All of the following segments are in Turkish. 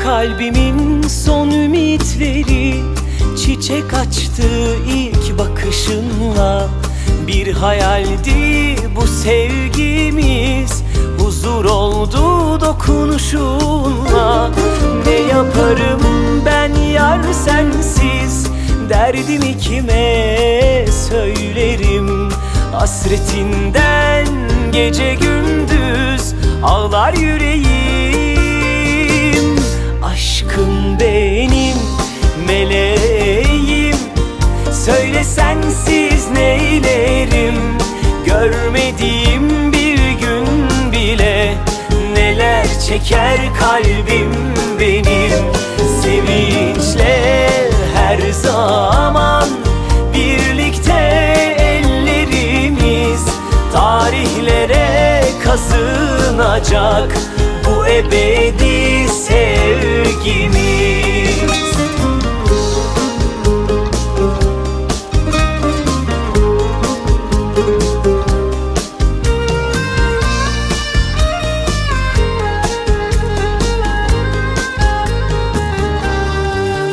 Kalbimin son ümitleri çiçek açtı ilk bakışınla. Bir hayaldi bu sevgimiz, huzur oldu dokunuşunla. Ne yaparım ben yar sensiz, derdimi kime söylerim? Hasretinden gece gündüz ağlar yüreğim. Aşkım benim meleğim, söyle sensiz neylerim? Görmediğim bir gün bile neler çeker kalbim benim. Sevinçle her zaman birlikte ellerimiz, tarihlere kazınacak bu ebedi sevgimiz.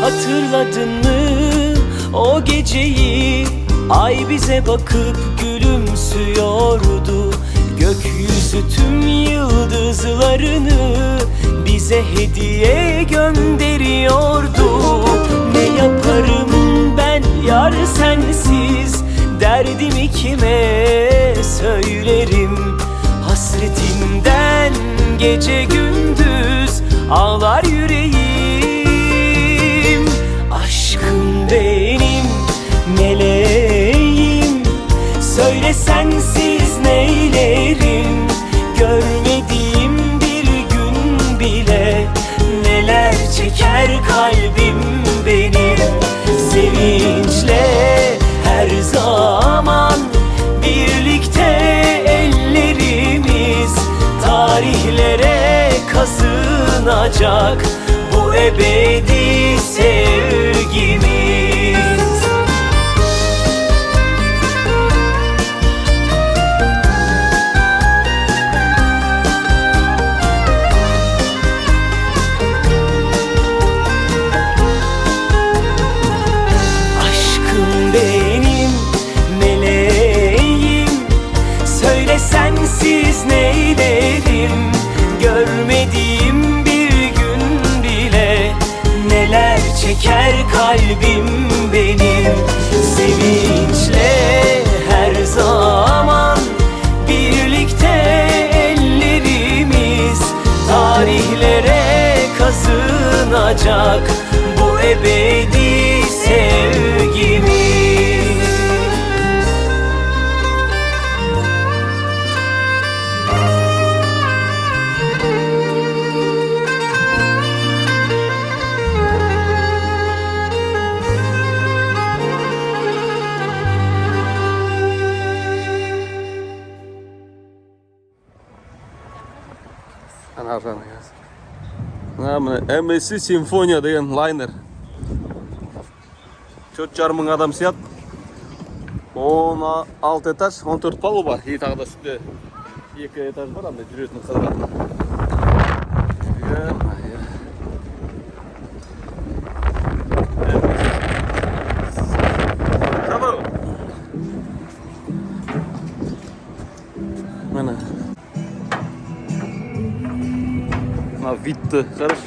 Hatırladın mı o geceyi? Ay bize bakıp gülümsüyordu. Gökyüzü tüm yıldızlarını bize hediye gönderiyordu. Ne yaparım ben yar sensiz, derdimi kime söylerim? Hasretinden gece gündüz ağlar yüreğim. Aşkım benim meleğim, söyle sensiz neylerim? Görmediğim bir gün bile neler çeker kalbim benim. Sevinçle her zaman birlikte ellerimiz, tarihlere kazınacak bu ebedi sevgimiz. Aşkım benim meleğim, söyle sensiz neylerim? Görmediğim bir gün bile neler çeker kalbim benim. Sevinçle her zaman birlikte ellerimiz, tarihlere kazınacak bu ebedi sevgimiz. Nah, MSC Simfonia dengan liner. 4,5 адам сыят. 16 этаж, 14 палуба. И тағы да үстінде 2 этаж бар, андай жүретін қыдыратын. Mana. Мына видті қараш.